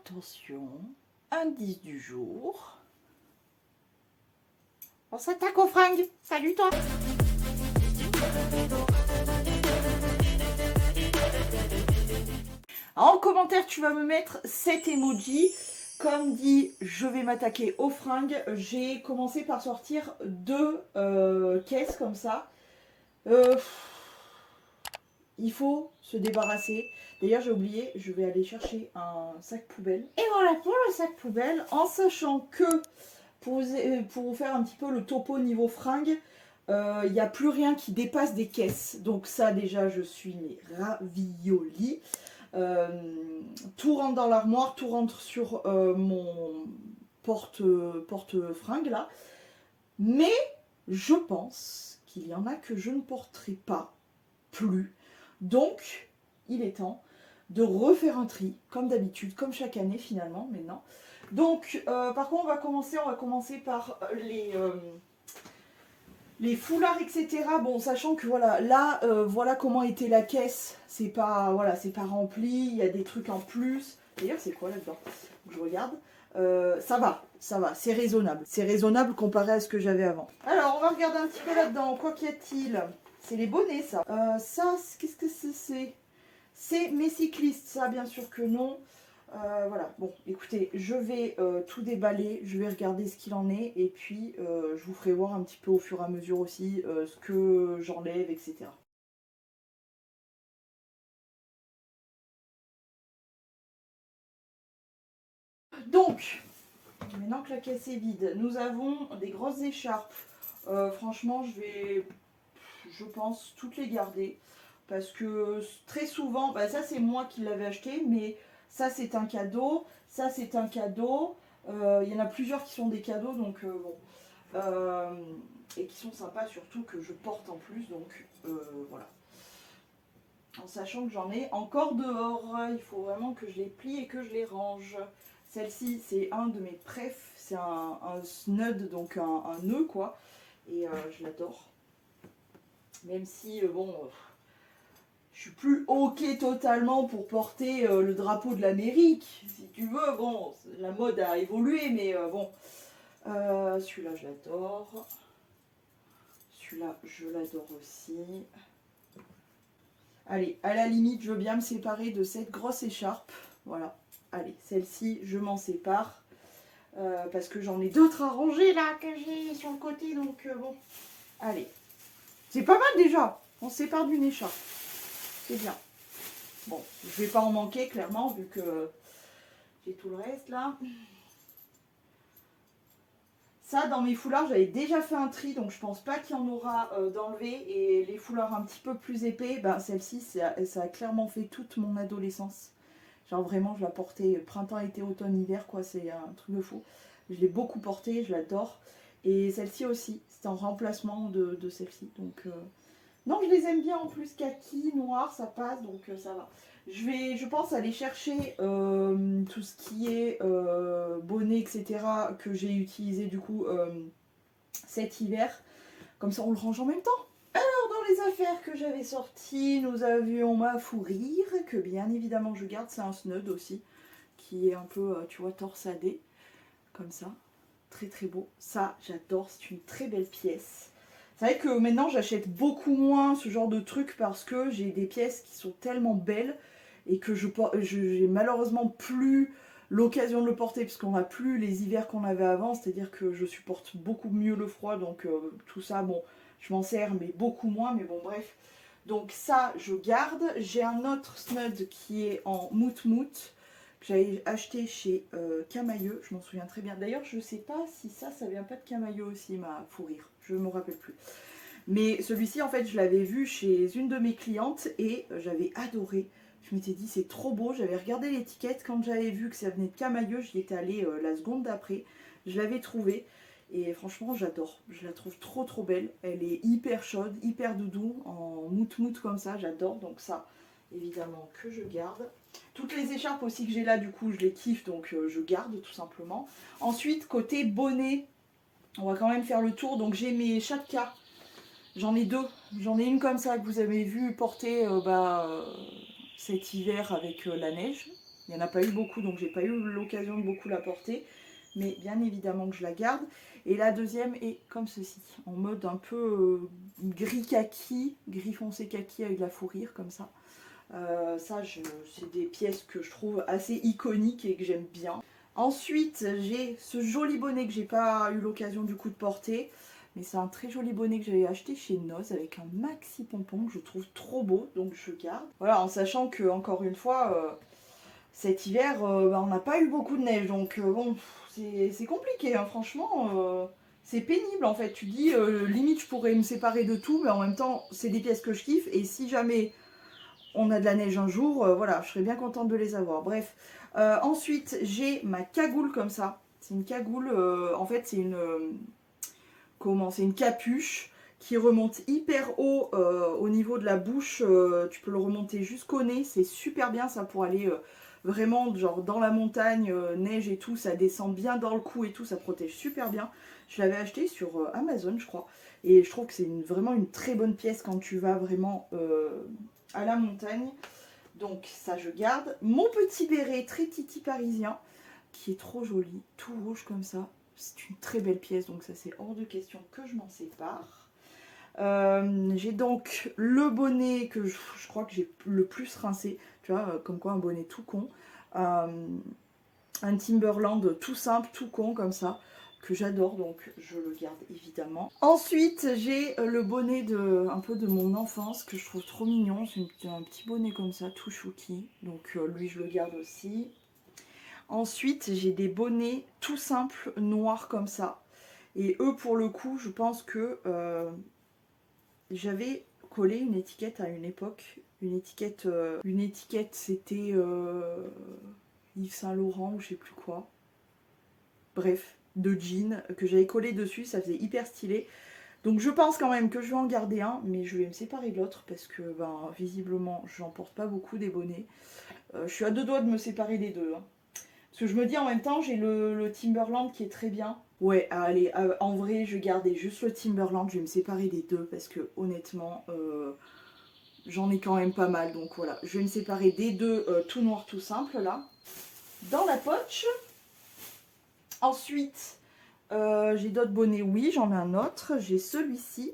Attention, indice du jour. On s'attaque aux fringues. Salut toi. En commentaire, tu vas me mettre cet emoji. Comme dit, je vais m'attaquer aux fringues. J'ai commencé par sortir deux caisses comme ça. Il faut se débarrasser. D'ailleurs, j'ai oublié, je vais aller chercher un sac poubelle. Et voilà pour le sac poubelle, en sachant que pour vous faire un petit peu le topo niveau fringues, il n'y a plus rien qui dépasse des caisses. Donc ça, déjà, je suis ravioli. Tout rentre dans l'armoire, tout rentre sur mon porte-fringue là. Mais je pense qu'il y en a que je ne porterai pas plus. Donc, il est temps de refaire un tri, comme d'habitude, comme chaque année finalement, maintenant. Donc, par contre, on va commencer par les foulards, etc. Bon, sachant que voilà, là, voilà comment était la caisse. C'est pas, voilà, c'est pas rempli, il y a des trucs en plus. D'ailleurs, c'est quoi là-dedans? Je regarde. Ça va, c'est raisonnable. C'est raisonnable comparé à ce que j'avais avant. Alors, on va regarder un petit peu là-dedans. Quoi qu'y a-t-il? C'est les bonnets, ça. Ça, qu'est-ce que c'est? C'est mes cyclistes, ça, bien sûr que non. Voilà, bon, écoutez, je vais tout déballer, je vais regarder ce qu'il en est, et puis je vous ferai voir un petit peu au fur et à mesure aussi ce que j'enlève, etc. Donc, maintenant que la caisse est vide, nous avons des grosses écharpes. Franchement, je pense, toutes les garder. Parce que très souvent, bah ça c'est moi qui l'avais acheté, mais ça c'est un cadeau, ça c'est un cadeau. Il y en a plusieurs qui sont des cadeaux, donc bon. Et qui sont sympas surtout, que je porte en plus, donc voilà. En sachant que j'en ai encore dehors, il faut vraiment que je les plie et que je les range. Celle-ci c'est un de mes préf, c'est un snud, donc un nœud quoi, et je l'adore. Même si bon... je suis plus ok totalement pour porter le drapeau de l'Amérique, si tu veux. Bon, la mode a évolué, mais bon. Celui-là, je l'adore. Celui-là, je l'adore aussi. Allez, à la limite, je veux bien me séparer de cette grosse écharpe. Voilà. Allez, celle-ci, je m'en sépare. Parce que j'en ai d'autres à ranger, là, que j'ai sur le côté. Donc, bon. Allez. C'est pas mal, déjà. On se sépare d'une écharpe. C'est bien. Bon, je vais pas en manquer clairement vu que j'ai tout le reste là. Ça, dans mes foulards, j'avais déjà fait un tri, donc je pense pas qu'il y en aura d'enlevé. Et les foulards un petit peu plus épais, ben celle-ci, ça a clairement fait toute mon adolescence. Genre vraiment, je la portais printemps, été, automne, hiver, quoi. C'est un truc de fou. Je l'ai beaucoup portée, je l'adore. Et celle-ci aussi, c'est en remplacement de celle-ci. Donc, non, je les aime bien en plus, kaki, noir, ça passe, donc ça va. Je pense, aller chercher tout ce qui est bonnet, etc. que j'ai utilisé du coup cet hiver. Comme ça, on le range en même temps. Alors, dans les affaires que j'avais sorties, nous avions ma fourrure, que bien évidemment je garde. C'est un snud aussi, qui est un peu, tu vois, torsadé, comme ça. Très très beau. Ça, j'adore, c'est une très belle pièce. C'est vrai que maintenant j'achète beaucoup moins ce genre de trucs parce que j'ai des pièces qui sont tellement belles et que j'ai malheureusement plus l'occasion de le porter parce qu'on n'a plus les hivers qu'on avait avant, c'est-à-dire que je supporte beaucoup mieux le froid, donc tout ça, bon, je m'en sers mais beaucoup moins, mais bon bref. Donc ça, je garde. J'ai un autre snud qui est en mout-mout que j'avais acheté chez Camailleux, je m'en souviens très bien. D'ailleurs, je ne sais pas si ça vient pas de Camailleux aussi, ma fourrure, je ne me rappelle plus. Mais celui-ci, en fait, je l'avais vu chez une de mes clientes et j'avais adoré. Je m'étais dit, c'est trop beau. J'avais regardé l'étiquette. Quand j'avais vu que ça venait de Camailleux, j'y étais allée la seconde d'après. Je l'avais trouvée. Et franchement, j'adore. Je la trouve trop trop belle. Elle est hyper chaude, hyper doudou, en mout-mout comme ça. J'adore. Donc ça, évidemment, que je garde. Toutes les écharpes aussi que j'ai là, du coup, je les kiffe. Donc je garde tout simplement. Ensuite, côté bonnet, on va quand même faire le tour. Donc j'ai mes Chatka. J'en ai deux. J'en ai une comme ça que vous avez vu porter cet hiver avec la neige. Il n'y en a pas eu beaucoup, donc j'ai pas eu l'occasion de beaucoup la porter. Mais bien évidemment que je la garde. Et la deuxième est comme ceci, en mode un peu gris kaki, gris foncé kaki avec de la fourrure comme ça. C'est des pièces que je trouve assez iconiques et que j'aime bien. Ensuite, j'ai ce joli bonnet que j'ai pas eu l'occasion du coup de porter. Mais c'est un très joli bonnet que j'avais acheté chez Noz avec un maxi pompon que je trouve trop beau, donc je garde. Voilà, en sachant que, encore une fois, cet hiver, on n'a pas eu beaucoup de neige, donc bon, c'est compliqué, hein, franchement. C'est pénible en fait. Tu dis, limite, je pourrais me séparer de tout, mais en même temps, c'est des pièces que je kiffe. Et si jamais on a de la neige un jour, voilà, je serais bien contente de les avoir. Bref. Ensuite, j'ai ma cagoule comme ça. C'est une cagoule, en fait, c'est une. Comment? C'est une capuche qui remonte hyper haut au niveau de la bouche. Tu peux le remonter jusqu'au nez. C'est super bien ça pour aller vraiment genre dans la montagne, neige et tout. Ça descend bien dans le cou et tout. Ça protège super bien. Je l'avais acheté sur Amazon, je crois. Et je trouve que c'est vraiment une très bonne pièce quand tu vas vraiment à la montagne. Donc ça je garde. Mon petit béret très titi parisien qui est trop joli, tout rouge comme ça. C'est une très belle pièce, donc ça c'est hors de question que je m'en sépare. J'ai donc le bonnet que je crois que j'ai le plus rincé, tu vois, comme quoi un bonnet tout con. Un Timberland tout simple, tout con comme ça, que j'adore, donc je le garde évidemment. Ensuite, j'ai le bonnet un peu de mon enfance que je trouve trop mignon. C'est un petit bonnet comme ça, tout chouki, donc lui je le garde aussi. Ensuite, j'ai des bonnets tout simples, noirs comme ça. Et eux, pour le coup, je pense que j'avais collé une étiquette à une époque. Une étiquette c'était Yves Saint Laurent ou je sais plus quoi. Bref, de jean que j'avais collé dessus, ça faisait hyper stylé. Donc je pense quand même que je vais en garder un, mais je vais me séparer de l'autre parce que visiblement, j'en porte pas beaucoup des bonnets. Je suis à deux doigts de me séparer des deux, hein. Parce que je me dis en même temps, j'ai le Timberland qui est très bien. Ouais, allez, en vrai, je vais garder juste le Timberland. Je vais me séparer des deux parce que honnêtement, j'en ai quand même pas mal. Donc voilà, je vais me séparer des deux tout noir, tout simple là. Dans la poche. Ensuite, j'ai d'autres bonnets. Oui, j'en ai un autre. J'ai celui-ci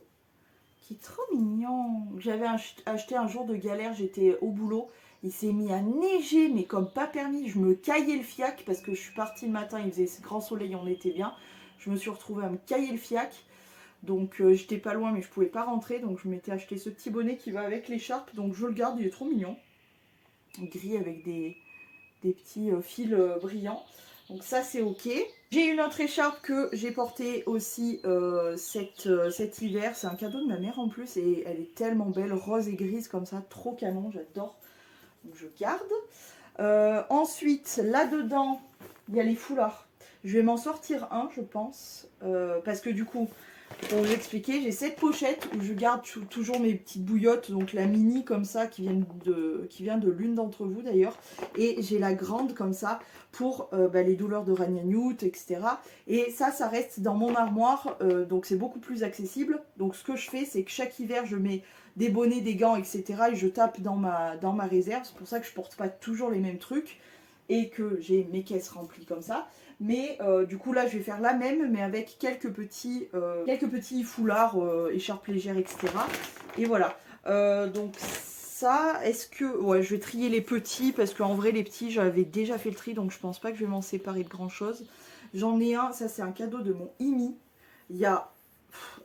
qui est trop mignon. J'avais acheté un jour de galère, j'étais au boulot. Il s'est mis à neiger, mais comme pas permis. Je me caillais le fiac parce que je suis partie le matin, il faisait grand soleil, on était bien. Je me suis retrouvée à me cailler le fiac. Donc j'étais pas loin, mais je pouvais pas rentrer. Donc je m'étais acheté ce petit bonnet qui va avec l'écharpe. Donc je le garde, il est trop mignon. Gris avec des petits fils brillants. Donc ça c'est ok. J'ai une autre écharpe que j'ai portée aussi cet hiver. C'est un cadeau de ma mère en plus et elle est tellement belle, rose et grise comme ça, trop canon, j'adore. Donc je garde. Ensuite, là-dedans, il y a les foulards. Je vais m'en sortir un, je pense. Parce que du coup, pour vous expliquer, j'ai cette pochette où je garde toujours mes petites bouillottes, donc la mini comme ça qui vient de l'une d'entre vous d'ailleurs, et j'ai la grande comme ça pour les douleurs de ragnagnout, etc. Et ça reste dans mon armoire, donc c'est beaucoup plus accessible. Donc ce que je fais, c'est que chaque hiver je mets des bonnets, des gants, etc. et je tape dans ma réserve. C'est pour ça que je porte pas toujours les mêmes trucs et que j'ai mes caisses remplies comme ça. Mais du coup là je vais faire la même mais avec quelques petits foulards, écharpes légères, etc. Et voilà. Donc ça, est-ce que... Ouais, je vais trier les petits parce qu'en vrai les petits j'avais déjà fait le tri donc je pense pas que je vais m'en séparer de grand chose. J'en ai un, ça c'est un cadeau de mon Imi. Il y a,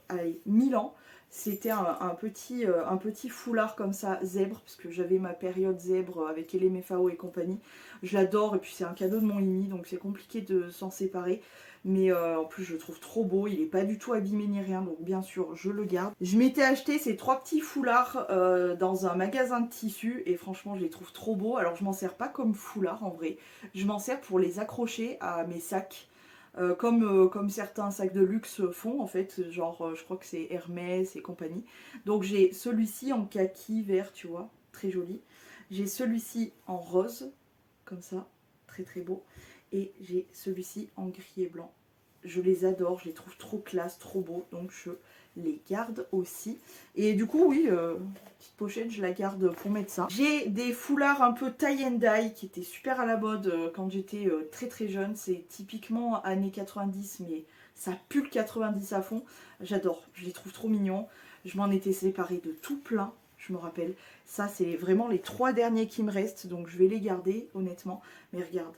allez, 1000 ans. C'était un petit foulard comme ça, zèbre, parce que j'avais ma période zèbre avec LMFAO et compagnie. Je l'adore, et puis c'est un cadeau de mon Imi, donc c'est compliqué de s'en séparer. Mais en plus, je le trouve trop beau, il n'est pas du tout abîmé ni rien, donc bien sûr, je le garde. Je m'étais acheté ces trois petits foulards dans un magasin de tissus, et franchement, je les trouve trop beaux. Alors, je m'en sers pas comme foulard, en vrai. Je m'en sers pour les accrocher à mes sacs. Comme certains sacs de luxe font en fait, genre je crois que c'est Hermès et compagnie. Donc j'ai celui-ci en kaki vert, tu vois, très joli. J'ai celui-ci en rose, comme ça, très très beau. Et j'ai celui-ci en gris et blanc, je les adore, je les trouve trop classe, trop beaux, donc je les garde aussi. Et du coup, oui, petite pochette, je la garde pour mettre ça. J'ai des foulards un peu tie and dye qui étaient super à la mode quand j'étais très très jeune. C'est typiquement années 90, mais ça pue le 90 à fond. J'adore, je les trouve trop mignons. Je m'en étais séparée de tout plein, je me rappelle. Ça, c'est vraiment les 3 derniers qui me restent, donc je vais les garder, honnêtement. Mais regarde,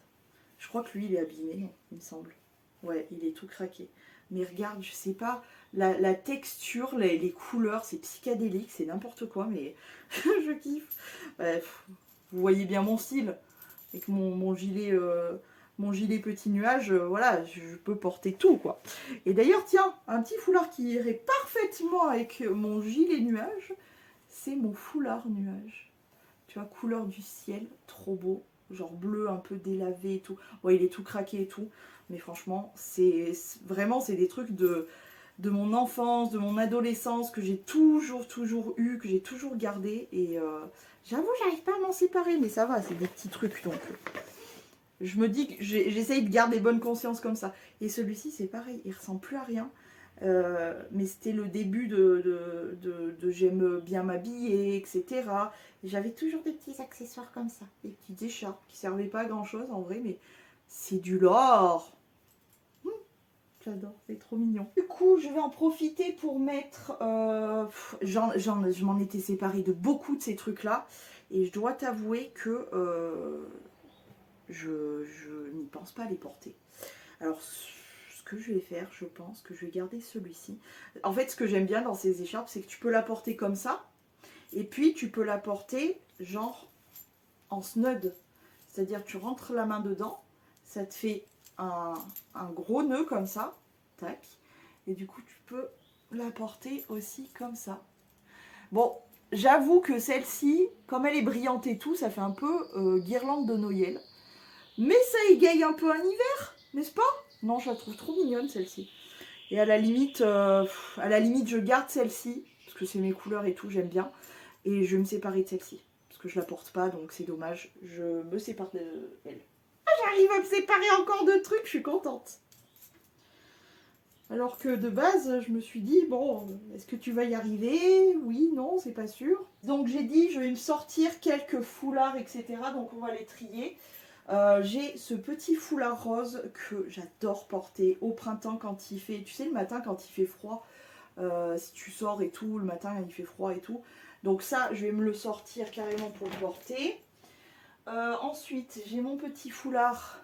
je crois que lui, il est abîmé, il me semble. Ouais, il est tout craqué. Mais regarde, je sais pas, la texture, les couleurs, c'est psychédélique, c'est n'importe quoi, mais je kiffe. Bref, vous voyez bien mon style, avec mon gilet petit nuage, voilà, je peux porter tout, quoi. Et d'ailleurs, tiens, un petit foulard qui irait parfaitement avec mon gilet nuage, c'est mon foulard nuage. Tu vois, couleur du ciel, trop beau, genre bleu un peu délavé et tout. Ouais, il est tout craqué et tout, mais franchement, c'est vraiment, c'est des trucs de mon enfance, de mon adolescence, que j'ai toujours eu, que j'ai toujours gardé. Et j'avoue, j'arrive pas à m'en séparer, mais ça va, c'est des petits trucs. Donc, je me dis que j'essaye de garder bonne conscience comme ça. Et celui-ci, c'est pareil, il ressemble plus à rien. Mais c'était le début de j'aime bien m'habiller, etc. Et j'avais toujours des petits accessoires comme ça, des petites écharpes qui servaient pas à grand chose en vrai, mais c'est du lore. J'adore, c'est trop mignon. Du coup, je vais en profiter pour mettre... je m'en étais séparée de beaucoup de ces trucs-là. Et je dois t'avouer que je n'y pense pas à les porter. Alors, ce que je vais faire, je pense que je vais garder celui-ci. En fait, ce que j'aime bien dans ces écharpes, c'est que tu peux la porter comme ça. Et puis, tu peux la porter genre en snud. C'est-à-dire, tu rentres la main dedans. Ça te fait un gros nœud comme ça, tac, et du coup tu peux la porter aussi comme ça. Bon, j'avoue que celle-ci, comme elle est brillante et tout, ça fait un peu guirlande de Noël, mais ça égaye un peu un hiver, n'est-ce pas? Non, je la trouve trop mignonne celle-ci. Et à la limite, je garde celle-ci parce que c'est mes couleurs et tout, j'aime bien, et je vais me séparer de celle-ci parce que je la porte pas, donc c'est dommage. Je me sépare d'elle. J'arrive à me séparer encore de trucs, je suis contente. Alors que de base, je me suis dit, bon, est-ce que tu vas y arriver? Oui, non, c'est pas sûr. Donc j'ai dit, je vais me sortir quelques foulards, etc. Donc on va les trier. J'ai ce petit foulard rose que j'adore porter au printemps quand il fait, tu sais, le matin quand il fait froid, si tu sors et tout, le matin il fait froid et tout. Donc ça, je vais me le sortir carrément pour le porter. Ensuite, j'ai mon petit foulard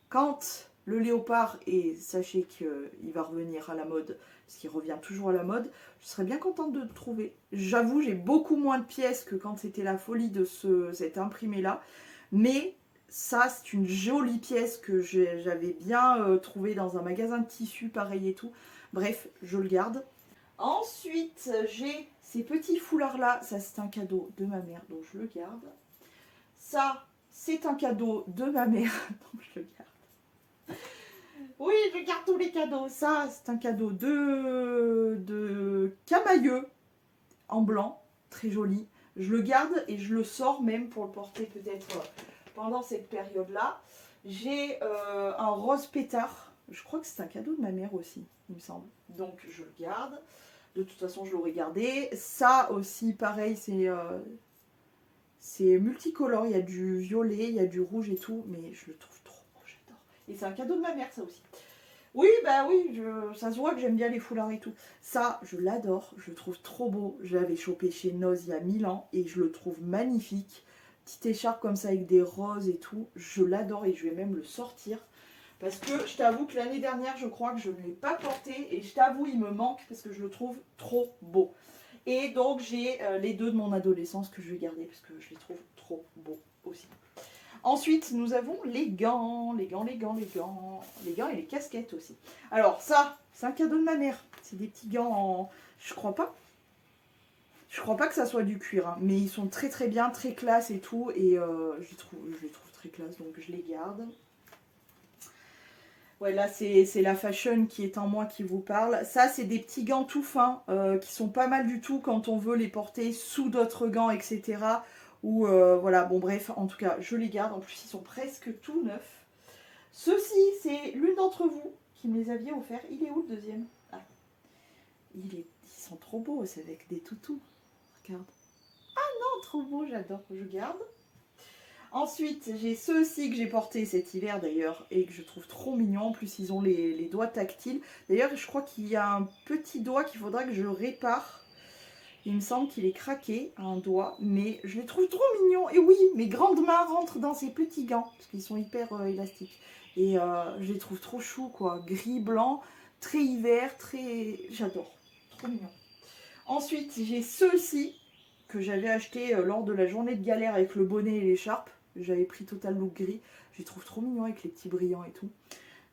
quand le léopard, et sachez qu'il va revenir à la mode, parce qu'il revient toujours à la mode, je serais bien contente de le trouver. J'avoue, j'ai beaucoup moins de pièces que quand c'était la folie de cet imprimé-là, mais ça, c'est une jolie pièce que j'avais bien trouvée dans un magasin de tissus, pareil et tout. Bref, je le garde. Ensuite, j'ai ces petits foulards-là, ça c'est un cadeau de ma mère, donc je le garde. Ça, c'est un cadeau de ma mère, donc je le garde. Oui, je garde tous les cadeaux. Ça, c'est un cadeau de Camailleux en blanc, très joli. Je le garde et je le sors même pour le porter peut-être pendant cette période-là. J'ai un rose pétard. Je crois que c'est un cadeau de ma mère aussi, il me semble. Donc je le garde. De toute façon, je l'aurais gardé. Ça aussi, pareil, c'est multicolore. Il y a du violet, il y a du rouge et tout. Mais je le trouve trop beau, j'adore. Et c'est un cadeau de ma mère, ça aussi. Oui, bah oui, ça se voit que j'aime bien les foulards et tout. Ça, je l'adore, je le trouve trop beau. Je l'avais chopé chez Noz il y a 1000 ans et je le trouve magnifique. Petite écharpe comme ça avec des roses et tout. Je l'adore et je vais même le sortir. Parce que je t'avoue que l'année dernière, je crois que je ne l'ai pas porté. Et je t'avoue, il me manque parce que je le trouve trop beau. Et donc, j'ai les deux de mon adolescence que je vais garder parce que je les trouve trop beaux aussi. Ensuite, nous avons les gants et les casquettes aussi. Alors ça, c'est un cadeau de ma mère. C'est des petits gants en... Je crois pas que ça soit du cuir, hein, mais ils sont très très bien, très classe et tout. Et je les trouve très classe, donc je les garde. Ouais, là, c'est la fashion qui est en moi qui vous parle. Ça, c'est des petits gants tout fins qui sont pas mal du tout quand on veut les porter sous d'autres gants, etc. Ou voilà, bon bref, en tout cas, je les garde. En plus, ils sont presque tout neufs. Ceci, c'est l'une d'entre vous qui me les aviez offerts. Il est où le deuxième? Ah, ils sont trop beaux, c'est avec des toutous. Regarde. Ah non, trop beau, j'adore, je garde. Ensuite, j'ai ceux-ci que j'ai portés cet hiver d'ailleurs et que je trouve trop mignons. En plus, ils ont les doigts tactiles. D'ailleurs, je crois qu'il y a un petit doigt qu'il faudra que je répare. Il me semble qu'il est craqué, un doigt, mais je les trouve trop mignons. Et oui, mes grandes mains rentrent dans ces petits gants, parce qu'ils sont hyper élastiques. Et je les trouve trop choux, quoi. Gris, blanc, très hiver, très... J'adore. Trop mignon. Ensuite, j'ai ceux-ci que j'avais achetés lors de la journée de galère avec le bonnet et l'écharpe. J'avais pris Total Look gris. Je les trouve trop mignons avec les petits brillants et tout.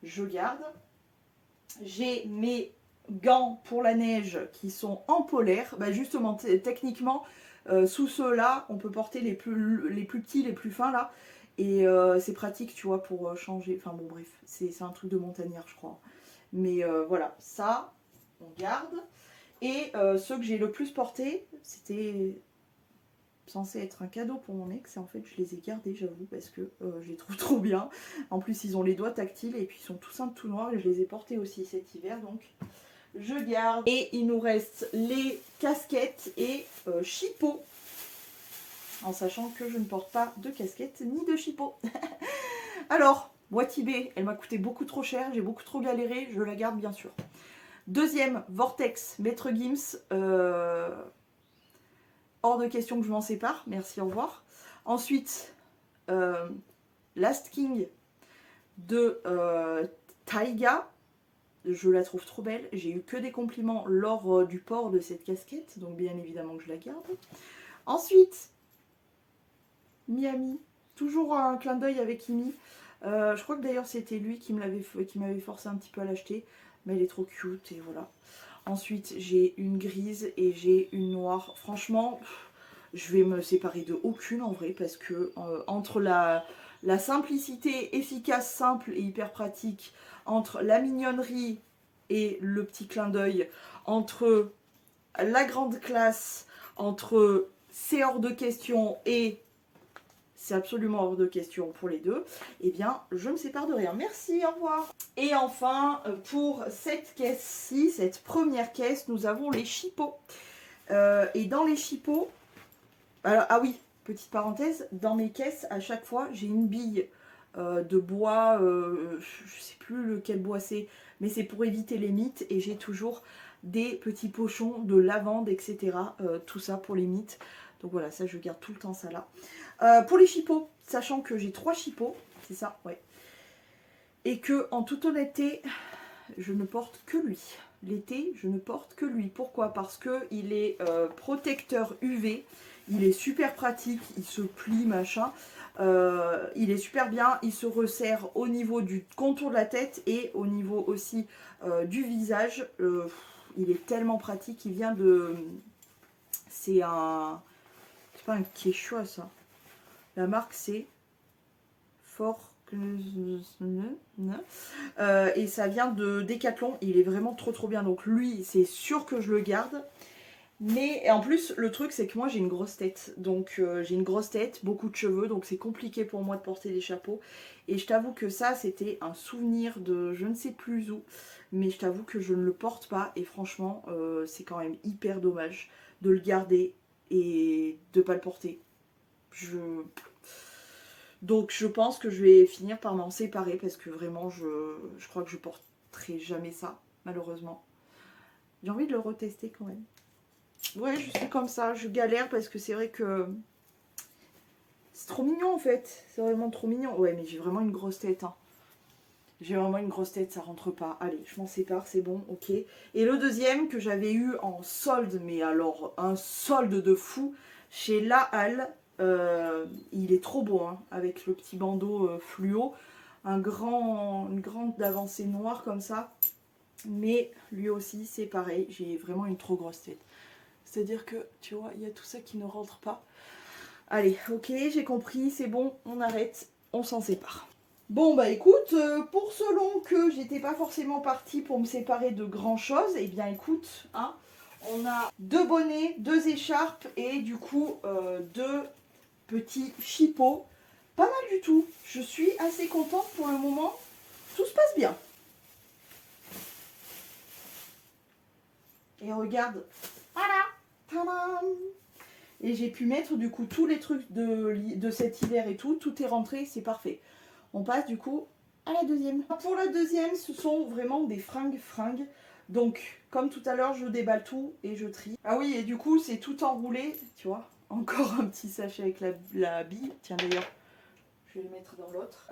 Je garde. J'ai mes gants pour la neige qui sont en polaire. Bah justement, techniquement, sous ceux-là, on peut porter les plus petits, les plus fins là. Et c'est pratique, tu vois, pour changer. Enfin bon, bref, c'est un truc de montagnard, je crois. Mais voilà, ça, on garde. Et ceux que j'ai le plus portés, c'était censé être un cadeau pour mon ex. Et en fait, je les ai gardés, j'avoue, parce que je les trouve trop bien. En plus, ils ont les doigts tactiles et puis ils sont tout simples, tout noirs. Et je les ai portés aussi cet hiver, donc je garde. Et il nous reste les casquettes et chipots. En sachant que je ne porte pas de casquette ni de chipot. Alors, boîte eBay, elle m'a coûté beaucoup trop cher, j'ai beaucoup trop galéré, je la garde bien sûr. Deuxième, Vortex, Maître Gims. Hors de question que je m'en sépare, merci, au revoir. Ensuite, Last King de Taiga. Je la trouve trop belle. J'ai eu que des compliments lors du port de cette casquette, donc bien évidemment que je la garde. Ensuite, Miami, toujours un clin d'œil avec Imi. Je crois que d'ailleurs c'était lui qui m'avait forcé un petit peu à l'acheter, mais elle est trop cute et voilà. Ensuite j'ai une grise et j'ai une noire. Franchement, je vais me séparer de aucune en vrai parce que entre la simplicité efficace, simple et hyper pratique, entre la mignonnerie et le petit clin d'œil, entre la grande classe, entre c'est hors de question et c'est absolument hors de question pour les deux, eh bien, je me sépare de rien. Merci, au revoir. Et enfin, pour cette caisse-ci, cette première caisse, nous avons les chipots. Et dans les chipots, alors, ah oui, petite parenthèse, dans mes caisses, à chaque fois, j'ai une bille de bois, je sais plus lequel bois c'est, mais c'est pour éviter les mites, et j'ai toujours des petits pochons de lavande, etc. Tout ça pour les mites. Donc voilà, ça je garde tout le temps ça là. Pour les chipots, sachant que j'ai 3 chipots, c'est ça, ouais. Et que en toute honnêteté, je ne porte que lui. L'été, je ne porte que lui. Pourquoi? Parce qu'il est protecteur UV, il est super pratique, il se plie, machin. Il est super bien, il se resserre au niveau du contour de la tête et au niveau aussi du visage. Il est tellement pratique, il vient de... C'est un... C'est pas un Quechua ça. La marque c'est et ça vient de Decathlon. Il est vraiment trop bien. Donc lui, c'est sûr que je le garde. Mais en plus, le truc, c'est que moi, j'ai une grosse tête. Donc j'ai une grosse tête, beaucoup de cheveux. Donc c'est compliqué pour moi de porter des chapeaux. Et je t'avoue que ça, c'était un souvenir de je ne sais plus où. Mais je t'avoue que je ne le porte pas. Et franchement, c'est quand même hyper dommage de le garder et de ne pas le porter. Donc je pense que je vais finir par m'en séparer parce que vraiment je crois que je porterai jamais ça, malheureusement. J'ai envie de le retester quand même. Ouais, je suis comme ça, je galère parce que c'est vrai que c'est trop mignon en fait. C'est vraiment trop mignon. Ouais, mais j'ai vraiment une grosse tête. Hein. J'ai vraiment une grosse tête, ça rentre pas. Allez, je m'en sépare, c'est bon, ok. Et le deuxième que j'avais eu en solde, mais alors un solde de fou, chez La Halle. Il est trop beau, hein, avec le petit bandeau fluo. Une grande avancée noire comme ça. Mais lui aussi, c'est pareil. J'ai vraiment une trop grosse tête. C'est-à-dire que, tu vois, il y a tout ça qui ne rentre pas. Allez, ok, j'ai compris, c'est bon, on arrête, on s'en sépare. Bon bah écoute, pour selon que j'étais pas forcément partie pour me séparer de grand chose, et bien écoute, hein, on a 2 bonnets, 2 écharpes et du coup 2 petits chipots. Pas mal du tout, je suis assez contente pour le moment, tout se passe bien. regarde. Voilà. Tadam. Et j'ai pu mettre du coup tous les trucs de cet hiver et tout. Tout est rentré, c'est parfait. On passe du coup à la deuxième. Pour la deuxième, ce sont vraiment des fringues. Donc, comme tout à l'heure, je déballe tout et je trie. Ah oui, et du coup, c'est tout enroulé, tu vois. Encore un petit sachet avec la bille. Tiens, d'ailleurs, je vais le mettre dans l'autre.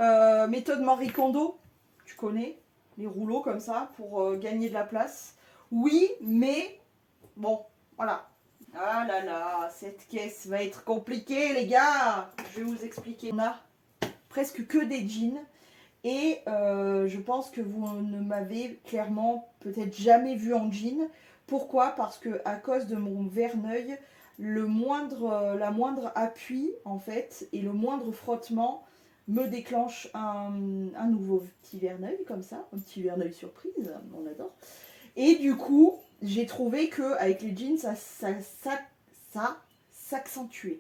Méthode Marie Kondo, tu connais, les rouleaux comme ça pour gagner de la place. Oui, mais bon, voilà. Ah là là, cette caisse va être compliquée, les gars. Je vais vous expliquer. On a presque que des jeans. Et je pense que vous ne m'avez clairement peut-être jamais vu en jean. Pourquoi? Parce que à cause de mon verneuil, la moindre appui en fait et le moindre frottement me déclenche un nouveau petit verneuil comme ça, un petit verneuil surprise, on adore. Et du coup, j'ai trouvé que avec les jeans, ça s'accentuait.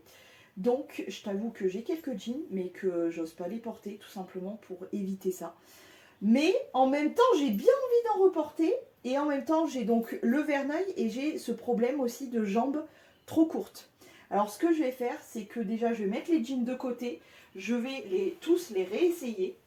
Donc, je t'avoue que j'ai quelques jeans, mais que j'ose pas les porter, tout simplement pour éviter ça. Mais en même temps, j'ai bien envie d'en reporter. Et en même temps, j'ai donc le verneuil et j'ai ce problème aussi de jambes trop courtes. Alors, ce que je vais faire, c'est que déjà, je vais mettre les jeans de côté. Je vais tous les réessayer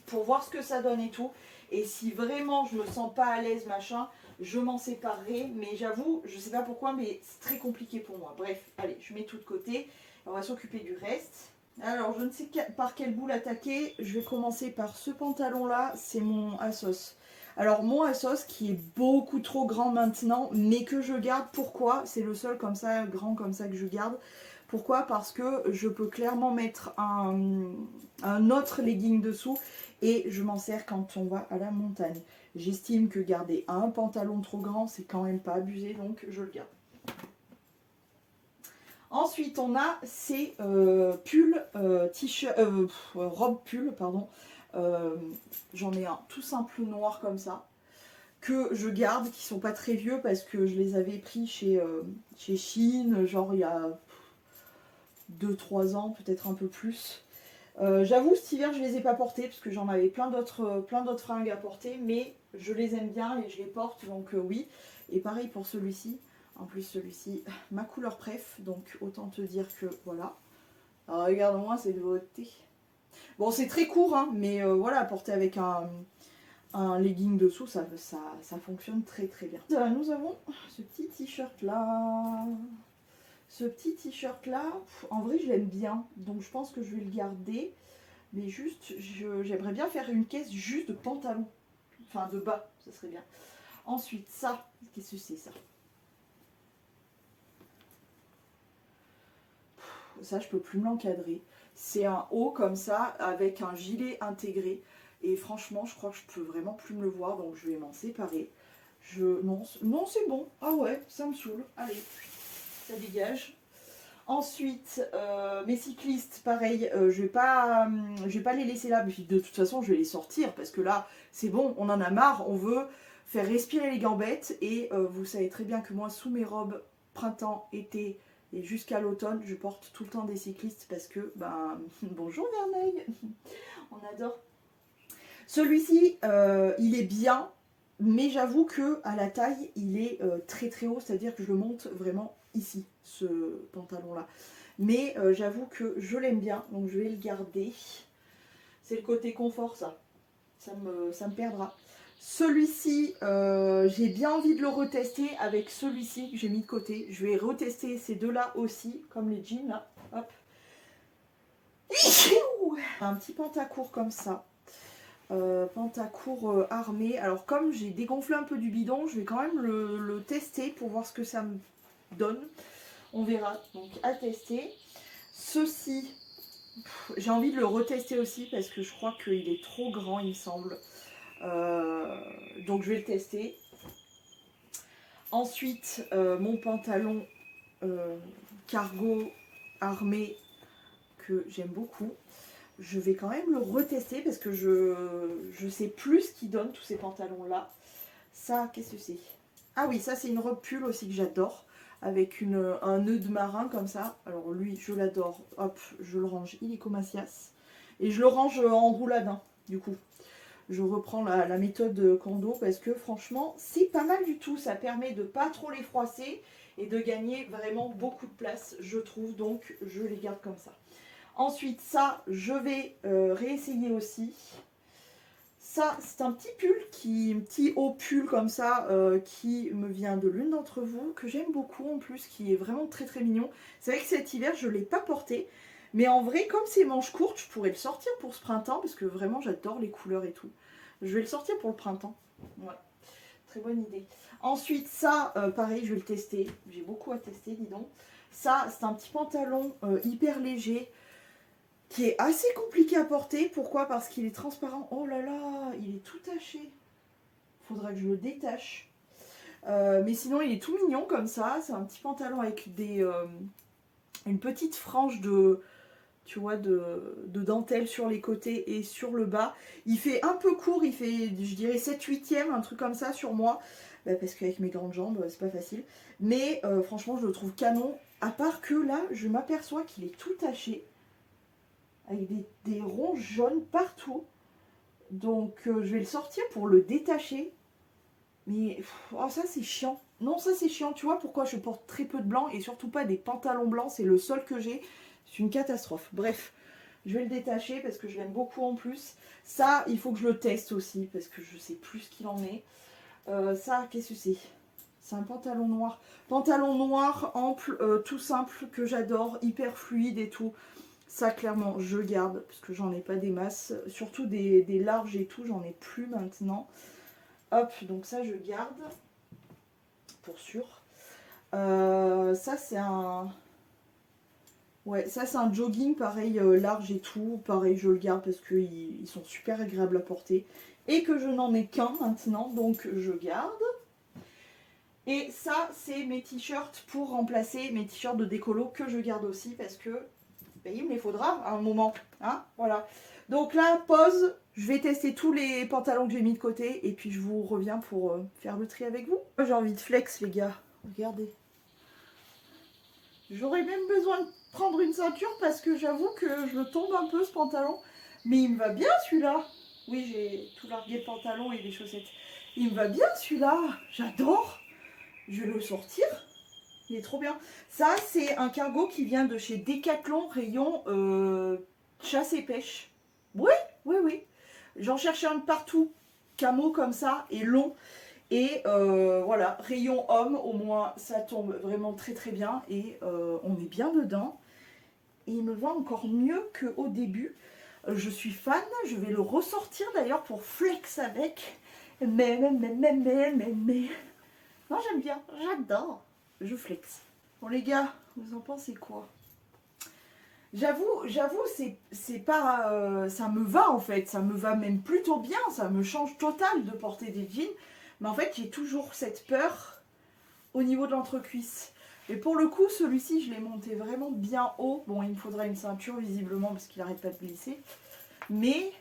pour voir ce que ça donne et tout. Et si vraiment je me sens pas à l'aise, machin, je m'en séparerai. Mais j'avoue, je sais pas pourquoi, mais c'est très compliqué pour moi. Bref, allez, je mets tout de côté. On va s'occuper du reste. Alors, je ne sais par quel bout l'attaquer. Je vais commencer par ce pantalon-là. C'est mon Assos. Alors, mon Assos qui est beaucoup trop grand maintenant, mais que je garde. Pourquoi? C'est le seul comme ça, grand comme ça que je garde. Pourquoi? Parce que je peux clairement mettre un autre legging dessous et je m'en sers quand on va à la montagne. J'estime que garder un pantalon trop grand, c'est quand même pas abusé, donc je le garde. Ensuite, on a ces pulls, t-shirts, robes pulls, pardon. J'en ai un tout simple noir comme ça, que je garde, qui sont pas très vieux parce que je les avais pris chez Shein, genre il y a 2-3 ans, peut-être un peu plus. J'avoue, cet hiver, je les ai pas portés parce que j'en avais plein d'autres fringues à porter, mais je les aime bien et je les porte, donc oui. Et pareil pour celui-ci. En plus, celui-ci, ma couleur préf, donc autant te dire que voilà. Alors, regarde-moi cette beauté. Bon, c'est très court, hein, mais voilà, porté avec un legging dessous, ça fonctionne très très bien. Nous avons ce petit t-shirt là. Ce petit t-shirt là, en vrai, je l'aime bien, donc je pense que je vais le garder. Mais juste, j'aimerais bien faire une caisse juste de pantalon. Enfin, de bas, ça serait bien. Ensuite, ça, qu'est-ce que c'est ça? Ça, je peux plus me l'encadrer. C'est un haut comme ça, avec un gilet intégré. Et franchement, je crois que je peux vraiment plus me le voir, donc je vais m'en séparer. Non, c'est bon. Ah ouais, ça me saoule. Allez, ça dégage. Ensuite, mes cyclistes, pareil, je vais pas les laisser là. Mais de toute façon, je vais les sortir parce que là, c'est bon, on en a marre. On veut faire respirer les gambettes. Et vous savez très bien que moi, sous mes robes printemps, été et jusqu'à l'automne, je porte tout le temps des cyclistes parce que, ben, bonjour Verneuil, on adore. Celui-ci, il est bien, mais j'avoue que à la taille, il est très très haut, c'est-à-dire que je le monte vraiment ici, ce pantalon-là. Mais j'avoue que je l'aime bien, donc je vais le garder. C'est le côté confort, ça. Ça me perdra. Celui-ci, j'ai bien envie de le retester avec celui-ci que j'ai mis de côté. Je vais retester ces deux-là aussi, comme les jeans, là. Hop. Un petit pantacourt comme ça. Pantacourt armé. Alors comme j'ai dégonflé un peu du bidon, je vais quand même le tester pour voir ce que ça me donne. On verra. Donc à tester. Ceci, j'ai envie de le retester aussi parce que je crois qu'il est trop grand, il me semble. Donc je vais le tester. Ensuite, mon pantalon cargo armé que j'aime beaucoup. Je vais quand même le retester parce que je sais plus ce qui donne tous ces pantalons là. Ça, qu'est-ce que c'est? Ah oui, ça c'est une robe pull aussi que j'adore. Avec un nœud de marin comme ça. Alors lui, je l'adore. Hop, je le range illico Macias. Et je le range en roulade, hein, du coup. je reprends la méthode Kando parce que franchement, c'est pas mal du tout. Ça permet de pas trop les froisser et de gagner vraiment beaucoup de place, je trouve. Donc, je les garde comme ça. Ensuite, ça, je vais réessayer aussi. Ça, c'est un petit pull, un petit haut pull comme ça, qui me vient de l'une d'entre vous, que j'aime beaucoup en plus, qui est vraiment très très mignon. C'est vrai que cet hiver, je ne l'ai pas porté, mais en vrai, comme c'est manches courtes, je pourrais le sortir pour ce printemps, parce que vraiment, j'adore les couleurs et tout. Je vais le sortir pour le printemps. Ouais, très bonne idée. Ensuite, ça, pareil, je vais le tester. J'ai beaucoup à tester, dis donc. Ça, c'est un petit pantalon hyper léger, qui est assez compliqué à porter. Pourquoi? Parce qu'il est transparent. Oh là là, il est tout taché. Faudra que je le détache. Mais sinon, il est tout mignon comme ça. C'est un petit pantalon avec une petite frange de, tu vois, de dentelle sur les côtés et sur le bas. Il fait un peu court, il fait, je dirais, 7/8e, un truc comme ça sur moi. Parce qu'avec mes grandes jambes, c'est pas facile. Mais franchement, je le trouve canon. À part que là, je m'aperçois qu'il est tout taché, avec des ronds jaunes partout. Donc je vais le sortir pour le détacher. Mais oh, ça c'est chiant. Non, ça c'est chiant. Tu vois pourquoi je porte très peu de blanc et surtout pas des pantalons blancs. C'est le seul que j'ai. C'est une catastrophe. Bref, je vais le détacher parce que je l'aime beaucoup en plus. Ça, il faut que je le teste aussi parce que je sais plus ce qu'il en est. Ça, qu'est-ce que c'est? C'est un pantalon noir. Pantalon noir, ample, tout simple, que j'adore, hyper fluide et tout. Ça, clairement, je garde, parce que j'en ai pas des masses. Surtout des larges et tout, j'en ai plus maintenant. Hop, donc ça, je garde. Pour sûr. Ça, c'est un... Ouais, ça, c'est un jogging, pareil, large et tout. Pareil, je le garde parce qu'ils sont super agréables à porter. Et que je n'en ai qu'un maintenant, donc je garde. Et ça, c'est mes t-shirts pour remplacer mes t-shirts de décolo que je garde aussi parce que ben, il me les faudra à un moment. Hein, voilà. Donc là, pause. Je vais tester tous les pantalons que j'ai mis de côté et puis je vous reviens pour faire le tri avec vous. J'ai envie de flex, les gars. Regardez. J'aurais même besoin de prendre une ceinture parce que j'avoue que je le tombe un peu ce pantalon. Mais il me va bien celui-là. Oui, j'ai tout largué le pantalon et les chaussettes. Il me va bien celui-là. J'adore. Je vais le sortir. Il est trop bien. Ça, c'est un cargo qui vient de chez Decathlon, rayon chasse et pêche. Oui, oui, oui. J'en cherchais un de partout, camo comme ça, et long. Et voilà, rayon homme, au moins ça tombe vraiment très très bien. Et on est bien dedans. Et il me va encore mieux qu'au début. Je suis fan, je vais le ressortir d'ailleurs pour flex avec. Mais. Non, j'aime bien, j'adore. Je flex. Bon les gars, vous en pensez quoi? J'avoue, c'est pas... ça me va en fait, ça me va même plutôt bien, ça me change total de porter des jeans. Mais en fait, j'ai toujours cette peur au niveau de l'entrecuisse. Et pour le coup, celui-ci, je l'ai monté vraiment bien haut. Bon, il me faudra une ceinture visiblement parce qu'il n'arrête pas de glisser. Mais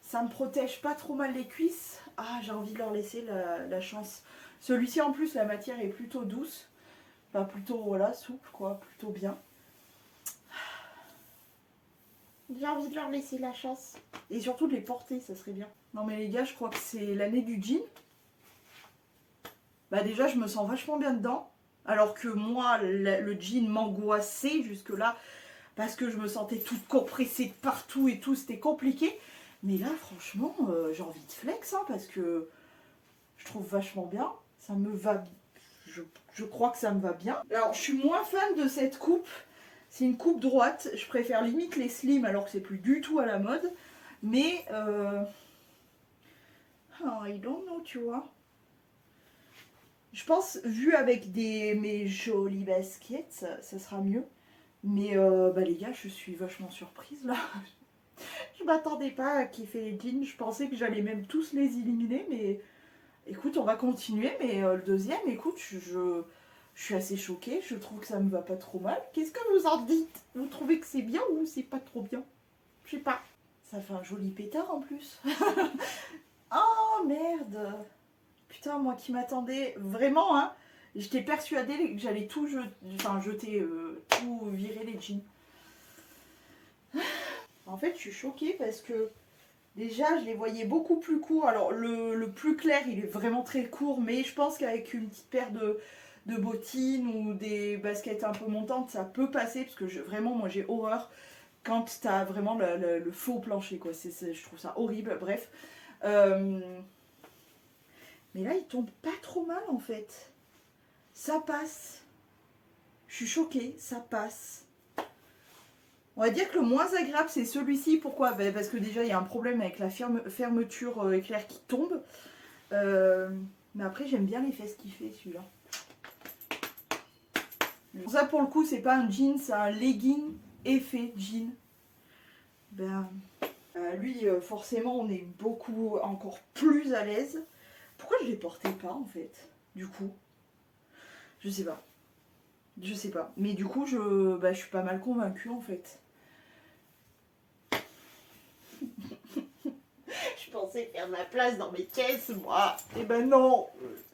ça me protège pas trop mal les cuisses. Ah, j'ai envie de leur laisser la chance. Celui-ci en plus, la matière est plutôt douce. Enfin, plutôt, voilà, souple, quoi. Plutôt bien. J'ai envie de leur laisser la chance. Et surtout de les porter, ça serait bien. Non mais les gars, je crois que c'est l'année du jean. Bah déjà, je me sens vachement bien dedans. Alors que moi, le jean m'angoissait jusque-là. Parce que je me sentais toute compressée de partout et tout. C'était compliqué. Mais là, franchement, j'ai envie de flex. Hein, parce que je trouve vachement bien. Ça me va. Je crois que ça me va bien. Alors, je suis moins fan de cette coupe. C'est une coupe droite. Je préfère limite les slim alors que c'est plus du tout à la mode. Mais... Oh, I don't know, tu vois. Je pense, vu avec mes jolies baskets, ça sera mieux. Mais bah les gars, je suis vachement surprise là. Je m'attendais pas à kiffer les jeans. Je pensais que j'allais même tous les éliminer. Mais écoute, on va continuer. Mais le deuxième, écoute, je suis assez choquée. Je trouve que ça me va pas trop mal. Qu'est-ce que vous en dites? Vous trouvez que c'est bien ou c'est pas trop bien? Je sais pas. Ça fait un joli pétard en plus. Oh merde! Putain, moi qui m'attendais vraiment, hein, j'étais persuadée que j'allais tout jeter, tout virer les jeans. En fait, je suis choquée parce que Déjà, je les voyais beaucoup plus courts. Alors, le plus clair, il est vraiment très court, mais je pense qu'avec une petite paire de bottines ou des baskets un peu montantes, ça peut passer, parce que vraiment, moi, j'ai horreur quand t'as vraiment le faux plancher, quoi. Je trouve ça horrible, bref. Euh, mais là, il tombe pas trop mal, en fait. Ça passe. Je suis choquée, ça passe. On va dire que le moins agréable, c'est celui-ci. Pourquoi? Parce que déjà, il y a un problème avec la fermeture éclair qui tombe. Mais après, j'aime bien les fesses qu'il fait, celui-là. Ça, pour le coup, c'est pas un jean, c'est un legging effet jean. Lui, forcément, on est beaucoup encore plus à l'aise. Pourquoi je les portais pas, en fait? Du coup, je sais pas. Je sais pas. Mais du coup, je suis pas mal convaincue, en fait. Je pensais faire de la place dans mes caisses, moi. Et ben non,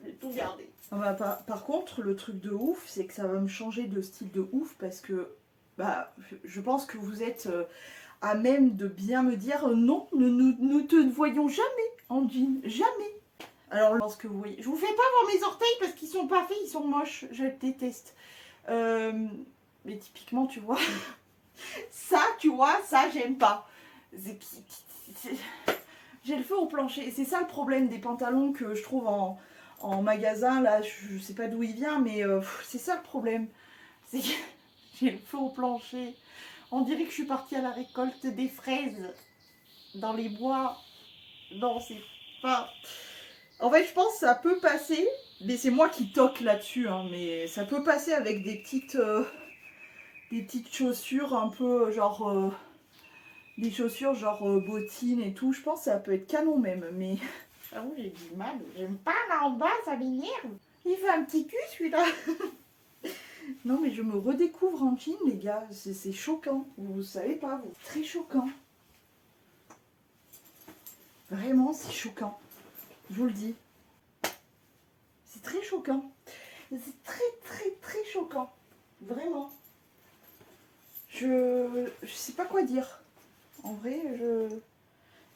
j'ai tout gardé. Par contre, le truc de ouf, c'est que ça va me changer de style de ouf parce que je pense que vous êtes à même de bien me dire non, nous te voyons jamais en jean, jamais. Alors, je pense que vous voyez. Je vous fais pas voir mes orteils parce qu'ils sont pas faits, ils sont moches, je déteste. Mais typiquement, tu vois, ça, j'aime pas. J'ai le feu au plancher. C'est ça le problème des pantalons que je trouve en magasin. Là, je sais pas d'où il vient, mais c'est ça le problème. C'est que j'ai le feu au plancher. On dirait que je suis partie à la récolte des fraises dans les bois. Non, c'est pas... En fait, je pense que ça peut passer, mais c'est moi qui toque là-dessus. Hein, mais ça peut passer avec des petites chaussures un peu genre... des chaussures genre bottines et tout. Je pense que ça peut être canon même, mais... Ah oui, j'ai du mal. J'aime pas là en bas, ça m'énerve. Il fait un petit cul celui-là. Non mais je me redécouvre en jean les gars. C'est choquant. Vous savez pas, vous. Très choquant. Vraiment, c'est choquant. Je vous le dis. C'est très choquant. C'est très choquant. Vraiment. Je sais pas quoi dire. En vrai,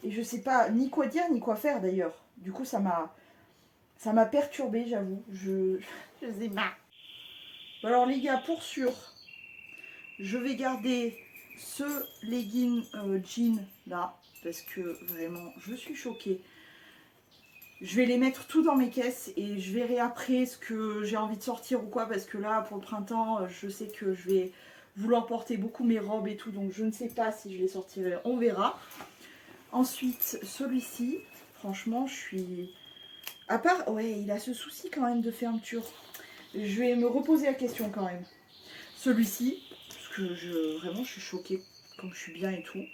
Et je sais pas ni quoi dire ni quoi faire d'ailleurs. Du coup, ça m'a perturbée, j'avoue. Je sais pas. Alors les gars, pour sûr, je vais garder ce legging jean là parce que vraiment, je suis choquée. Je vais les mettre tout dans mes caisses et je verrai après ce que j'ai envie de sortir ou quoi parce que là, pour le printemps, je sais que je vais vouloir porter beaucoup mes robes et tout, donc je ne sais pas si je les sortirai, on verra. Ensuite, celui-ci, franchement, je suis... À part, ouais, il a ce souci quand même de fermeture. Je vais me reposer la question quand même. Celui-ci, parce que vraiment, je suis choquée comme je suis bien et tout.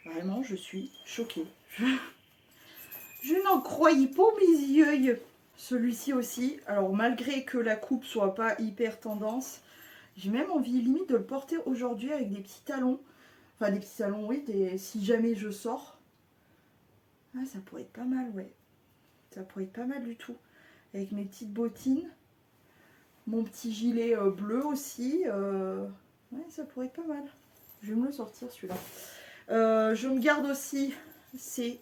Vraiment, je suis choquée. Je n'en croyais pas mes yeux. Celui-ci aussi, alors malgré que la coupe soit pas hyper tendance, j'ai même envie limite de le porter aujourd'hui avec des petits talons. Enfin, des petits talons, oui, si jamais je sors. Ah, ça pourrait être pas mal, ouais. Ça pourrait être pas mal du tout. Avec mes petites bottines. Mon petit gilet bleu aussi. Ouais, ça pourrait être pas mal. Je vais me le sortir celui-là. Je me garde aussi ces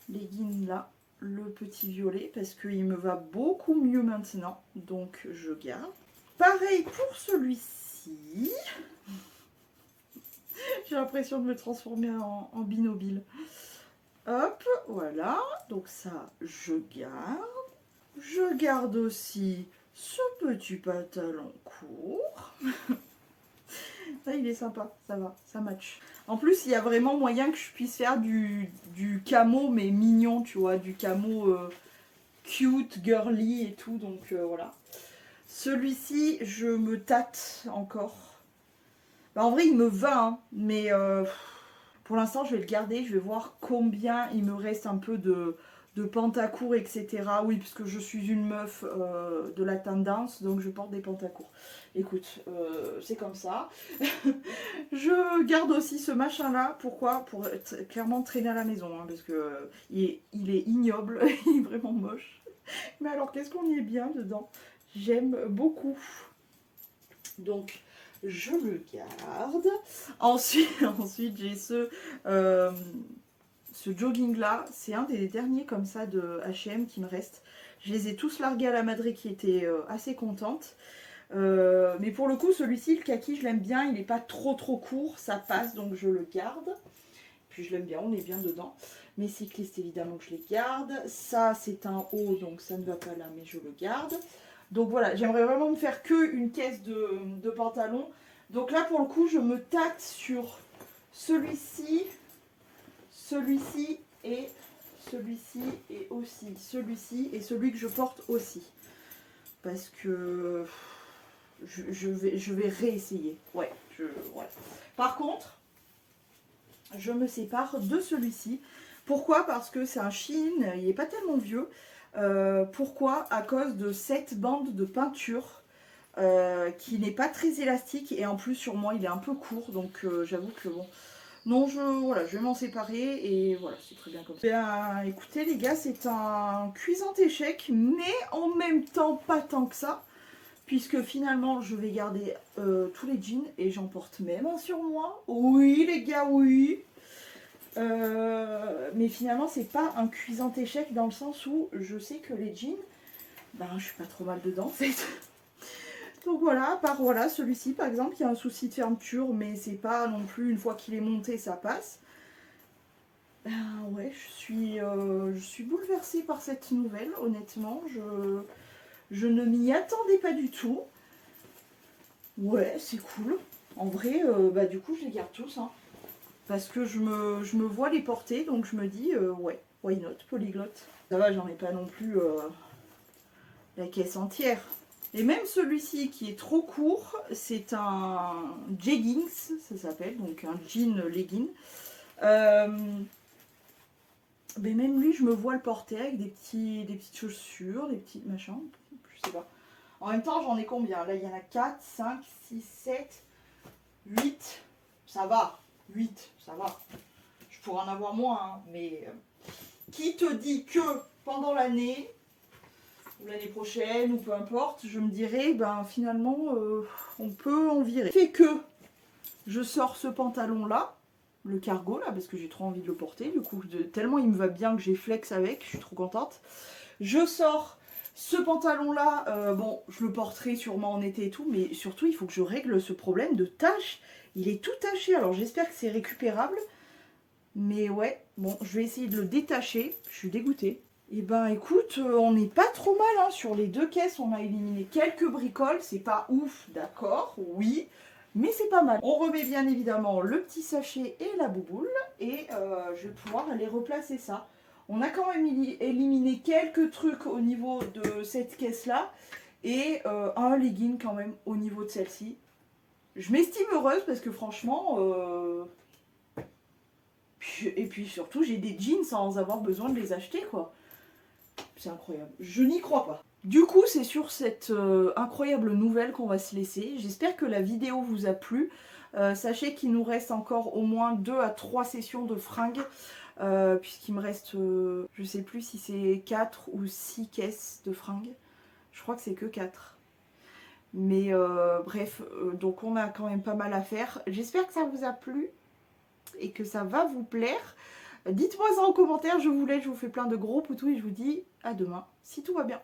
leggings là. Le petit violet. Parce qu'il me va beaucoup mieux maintenant. Donc je garde. Pareil pour celui-ci. J'ai l'impression de me transformer en binobile. Hop, voilà. Donc ça, je garde. Je garde aussi ce petit pantalon court. Ça, il est sympa, ça va, ça match. En plus, il y a vraiment moyen que je puisse faire du camo, mais mignon, tu vois, du camo cute, girly et tout, donc voilà. Celui-ci, je me tâte encore. En vrai, il me va, hein, mais pour l'instant, je vais le garder. Je vais voir combien il me reste un peu de pantacourt, etc. Oui, puisque je suis une meuf de la tendance, donc je porte des pantacourts. Écoute, c'est comme ça. Je garde aussi ce machin-là. Pourquoi? Pour clairement traîner à la maison, hein, parce que il est ignoble, il est vraiment moche. Mais alors, qu'est-ce qu'on y est bien dedans? J'aime beaucoup. Donc, je le garde. Ensuite j'ai ce jogging là, c'est un des derniers comme ça de H&M qui me reste. Je les ai tous largués à la Madré qui était assez contente. Mais pour le coup, celui-ci, le kaki, je l'aime bien. Il n'est pas trop court, ça passe, donc je le garde. Puis je l'aime bien, on est bien dedans. Mes cyclistes, évidemment, que je les garde. Ça, c'est un haut, donc ça ne va pas là, mais je le garde. Donc voilà, j'aimerais vraiment me faire que une caisse de pantalons. Donc là, pour le coup, je me tâte sur celui-ci, celui-ci et celui-ci et aussi celui-ci et celui que je porte aussi. Parce que je vais réessayer. Ouais, ouais. Par contre, je me sépare de celui-ci. Pourquoi? Parce que c'est un Shein, il n'est pas tellement vieux. Pourquoi? À cause de cette bande de peinture qui n'est pas très élastique et en plus sur moi il est un peu court, donc j'avoue que bon, non, voilà, je vais m'en séparer et voilà, c'est très bien comme ça. Bien, écoutez les gars, c'est un cuisant échec, mais en même temps pas tant que ça, puisque finalement je vais garder tous les jeans et j'en porte même un sur moi. Oui les gars, oui. Mais finalement c'est pas un cuisant échec dans le sens où je sais que les jeans, ben je suis pas trop mal dedans en fait. Donc voilà, à part voilà, celui-ci par exemple, il y a un souci de fermeture, mais c'est pas non plus une fois qu'il est monté ça passe. Ben ouais, je suis bouleversée par cette nouvelle, honnêtement, je ne m'y attendais pas du tout. Ouais, c'est cool. En vrai, bah du coup je les garde tous, hein. Parce que je me vois les porter, donc je me dis, ouais, why not, polyglotte. Ça va, j'en ai pas non plus la caisse entière. Et même celui-ci qui est trop court, c'est un jeggings, ça s'appelle, donc un jean legging. Mais même lui, je me vois le porter avec des petites chaussures, des petits machins, je sais pas. En même temps, j'en ai combien? Là, il y en a 4, 5, 6, 7, 8. Ça va, 8, ça va. Je pourrais en avoir moins, hein, mais qui te dit que pendant l'année, ou l'année prochaine, ou peu importe, je me dirais, ben finalement, on peut en virer. Fait que je sors ce pantalon-là, le cargo, là, parce que j'ai trop envie de le porter, du coup, tellement il me va bien que j'ai flex avec, je suis trop contente. Je sors ce pantalon-là, bon, je le porterai sûrement en été et tout, mais surtout, il faut que je règle ce problème de taches. Il est tout taché, alors j'espère que c'est récupérable. Mais ouais, bon, je vais essayer de le détacher, je suis dégoûtée. Et ben écoute, on n'est pas trop mal, hein. Sur les deux caisses, on a éliminé quelques bricoles, c'est pas ouf, d'accord, oui, mais c'est pas mal. On remet bien évidemment le petit sachet et la bouboule, et je vais pouvoir aller replacer ça. On a quand même éliminé quelques trucs au niveau de cette caisse-là, et un legging quand même au niveau de celle-ci. Je m'estime heureuse parce que franchement... Et puis surtout, j'ai des jeans sans avoir besoin de les acheter, quoi. C'est incroyable. Je n'y crois pas. Du coup, c'est sur cette incroyable nouvelle qu'on va se laisser. J'espère que la vidéo vous a plu. Sachez qu'il nous reste encore au moins 2 à 3 sessions de fringues. Puisqu'il me reste, je sais plus si c'est 4 ou 6 caisses de fringues. Je crois que c'est que 4. Mais bref, donc on a quand même pas mal à faire. j'espère que ça vous a plu et que ça va vous plaire. Dites-moi ça en commentaire, je vous laisse, je vous fais plein de gros poutous et je vous dis à demain, si tout va bien.